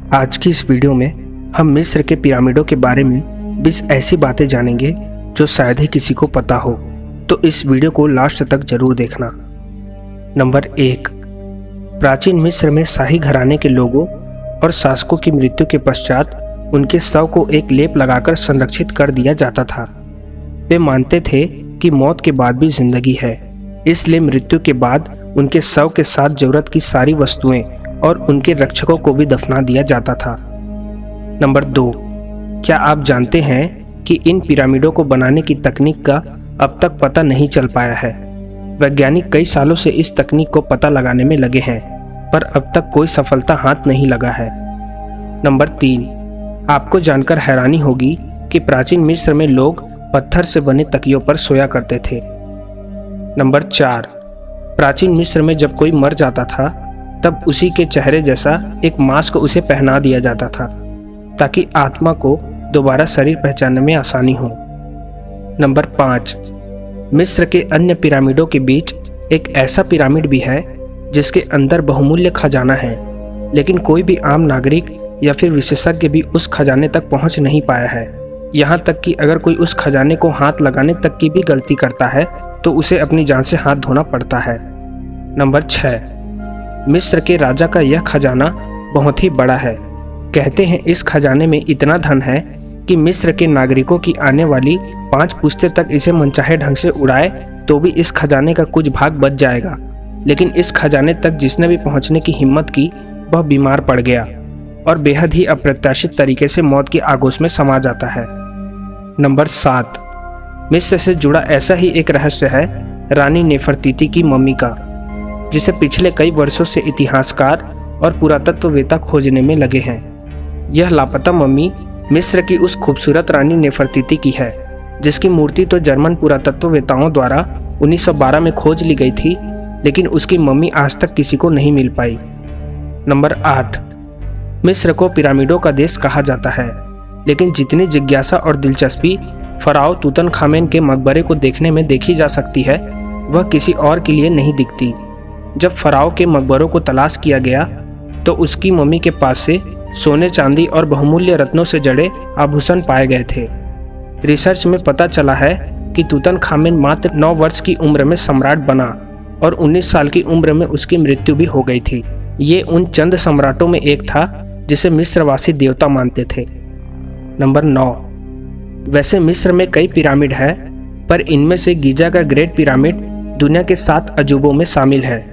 आज की इस वीडियो में हम मिस्र के पिरामिडों के बारे में 20 ऐसी बातें जानेंगे जो शायद ही किसी को पता हो, तो इस वीडियो को लास्ट तक जरूर देखना। नंबर 1, प्राचीन मिस्र में शाही घराने के लोगों और शासकों की मृत्यु के पश्चात उनके शव को एक लेप लगाकर संरक्षित कर दिया जाता था। वे मानते थे कि मौत के बाद भी जिंदगी है, इसलिए मृत्यु के बाद उनके शव के साथ जरूरत की सारी वस्तुएं और उनके रक्षकों को भी दफना दिया जाता था। नंबर 2, क्या आप जानते हैं कि इन पिरामिडों को बनाने की तकनीक का अब तक पता नहीं चल पाया है। वैज्ञानिक कई सालों से इस तकनीक को पता लगाने में लगे हैं, पर अब तक कोई सफलता हाथ नहीं लगा है। नंबर 3, आपको जानकर हैरानी होगी कि प्राचीन मिस्र में लोग पत्थर से बने तकियों पर सोया करते थे। नंबर 4, प्राचीन मिस्र में जब कोई मर जाता था तब उसी के चेहरे जैसा एक मास्क उसे पहना दिया जाता था ताकि आत्मा को दोबारा शरीर पहचानने में आसानी हो। नंबर 5, मिस्र के अन्य पिरामिडों के बीच एक ऐसा पिरामिड भी है जिसके अंदर बहुमूल्य खजाना है, लेकिन कोई भी आम नागरिक या फिर विशेषज्ञ भी उस खजाने तक पहुंच नहीं पाया है। यहाँ तक कि अगर कोई उस खजाने को हाथ लगाने तक की भी गलती करता है तो उसे अपनी जान से हाथ धोना पड़ता है। नंबर 6, मिस्र के राजा का यह खजाना बहुत ही बड़ा है। कहते हैं इस खजाने में इतना धन है कि मिस्र के नागरिकों की आने वाली 5 पुश्तें तक इसे मनचाहे ढंग से उड़ाए तो भी इस खजाने का कुछ भाग बच जाएगा। लेकिन इस खजाने तक जिसने भी पहुंचने की हिम्मत की वह बीमार पड़ गया और बेहद ही अप्रत्याशित तरीके से मौत की आगोश में समा जाता है। नंबर 7, मिस्र से जुड़ा ऐसा ही एक रहस्य है रानी नेफरतीति की मम्मी का, जिसे पिछले कई वर्षों से इतिहासकार और पुरातत्ववेत्ता खोजने में लगे हैं। यह लापता मम्मी मिस्र की उस खूबसूरत रानी नेफरतीति की है, जिसकी मूर्ति तो जर्मन पुरातत्ववेत्ताओं द्वारा 1912 में खोज ली गई थी, लेकिन उसकी मम्मी आज तक किसी को नहीं मिल पाई। नंबर 8, मिस्र को पिरामिडों का देश कहा जाता है, लेकिन जितनी जिज्ञासा और दिलचस्पी फराओ तूतनखामेन के मकबरे को देखने में देखी जा सकती है, वह किसी और के लिए नहीं दिखती। जब फराओ के मकबरों को तलाश किया गया तो उसकी मम्मी के पास से सोने, चांदी और बहुमूल्य रत्नों से जड़े आभूषण पाए गए थे। रिसर्च में पता चला है कि तूतनखामेन मात्र 9 वर्ष की उम्र में सम्राट बना और 19 साल की उम्र में उसकी मृत्यु भी हो गई थी। ये उन चंद सम्राटों में एक था जिसे मिस्रवासी देवता मानते थे। नंबर 9, वैसे मिस्र में कई पिरामिड है, पर इनमें से गीजा का ग्रेट पिरामिड दुनिया के 7 अजूबों में शामिल है।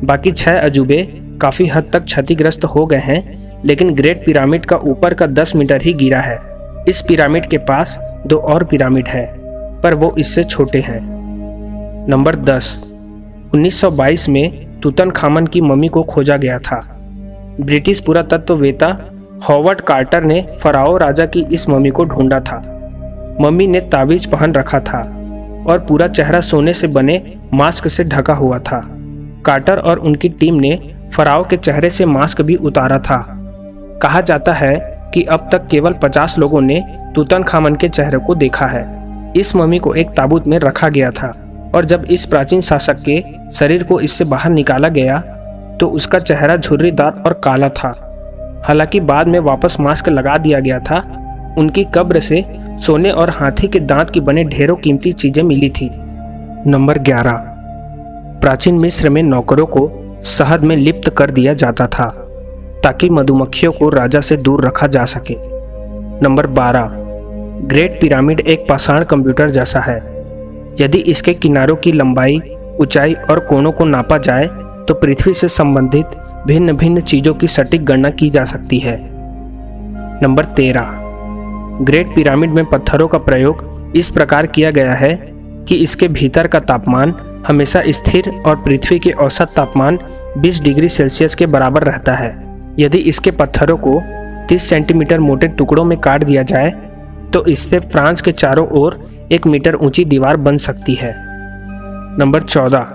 बाकी 6 अजूबे काफ़ी हद तक क्षतिग्रस्त हो गए हैं, लेकिन ग्रेट पिरामिड का ऊपर का 10 मीटर ही गिरा है। इस पिरामिड के पास 2 और पिरामिड है, पर वो इससे छोटे हैं। नंबर 10, 1922 में तूतनखामन की मम्मी को खोजा गया था। ब्रिटिश पुरातत्ववेत्ता हॉवर्ड कार्टर ने फराओ राजा की इस मम्मी को ढूंढा था। मम्मी ने ताबीज पहन रखा था और पूरा चेहरा सोने से बने मास्क से ढका हुआ था। कार्टर और उनकी टीम ने फराओ के चेहरे से मास्क भी उतारा था। कहा जाता है कि अब तक केवल 50 लोगों ने तूतनखामन के चेहरे को देखा है। इस मम्मी को एक ताबूत में रखा गया था और जब इस प्राचीन शासक के शरीर को इससे बाहर निकाला गया तो उसका चेहरा झुर्रीदार और काला था। हालांकि बाद में वापस मास्क लगा दिया गया था। उनकी कब्र से सोने और हाथी के दांत की बने ढेरों कीमती चीजें मिली थी। नंबर 11, प्राचीन मिस्र में नौकरों को शहद में लिप्त कर दिया जाता था ताकि मधुमक्खियों को राजा से दूर रखा जा सके। नंबर 12, ग्रेट पिरामिड एक पाषाण कंप्यूटर जैसा है। यदि इसके किनारों की लंबाई, ऊंचाई और कोनों को नापा जाए तो पृथ्वी से संबंधित भिन्न भिन्न चीजों की सटीक गणना की जा सकती है। नंबर 13, ग्रेट पिरामिड में पत्थरों का प्रयोग इस प्रकार किया गया है कि इसके भीतर का तापमान हमेशा स्थिर और पृथ्वी के औसत तापमान 20 डिग्री सेल्सियस के बराबर रहता है। यदि इसके पत्थरों को 30 सेंटीमीटर मोटे टुकड़ों में काट दिया जाए तो इससे फ्रांस के चारों ओर 1 मीटर ऊंची दीवार बन सकती है। नंबर 14,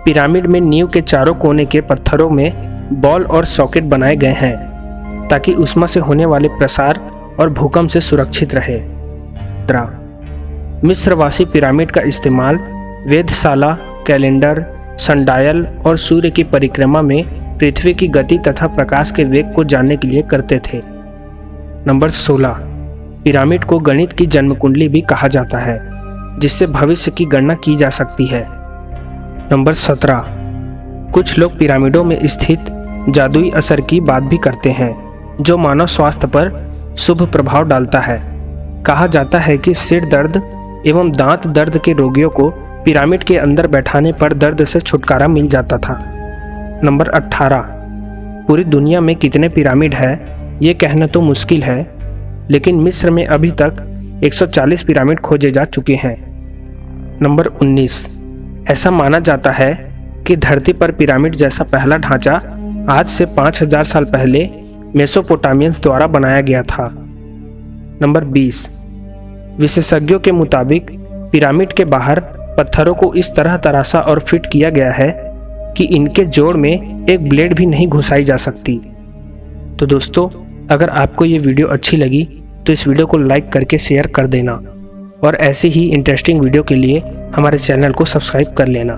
पिरामिड में नींव के चारों कोने के पत्थरों में बॉल और सॉकेट बनाए गए हैं ताकि उष्मा से होने वाले प्रसार और भूकंप से सुरक्षित रहे। मिस्रवासी पिरामिड का इस्तेमाल वेधशाला, कैलेंडर, सनडायल और सूर्य की परिक्रमा में पृथ्वी की गति तथा प्रकाश के वेग को जानने के लिए करते थे। नंबर 16, पिरामिड को गणित की जन्म कुंडली भी कहा जाता है, जिससे भविष्य की गणना की जा सकती है। नंबर 17, कुछ लोग पिरामिडों में स्थित जादुई असर की बात भी करते हैं, जो मानव स्वास्थ्य पर शुभ प्रभाव डालता है। कहा जाता है कि सिर दर्द एवं दांत दर्द के रोगियों को पिरामिड के अंदर बैठाने पर दर्द से छुटकारा मिल जाता था। नंबर 18, पूरी दुनिया में कितने पिरामिड हैं ये कहना तो मुश्किल है, लेकिन मिस्र में अभी तक 140 पिरामिड खोजे जा चुके हैं। नंबर 19, ऐसा माना जाता है कि धरती पर पिरामिड जैसा पहला ढांचा आज से 5000 साल पहले मेसोपोटामियंस द्वारा बनाया गया था। नंबर 20, विशेषज्ञों के मुताबिक पिरामिड के बाहर पत्थरों को इस तरह तराशा और फिट किया गया है कि इनके जोड़ में एक ब्लेड भी नहीं घुसाई जा सकती। तो दोस्तों, अगर आपको ये वीडियो अच्छी लगी तो इस वीडियो को लाइक करके शेयर कर देना और ऐसे ही इंटरेस्टिंग वीडियो के लिए हमारे चैनल को सब्सक्राइब कर लेना।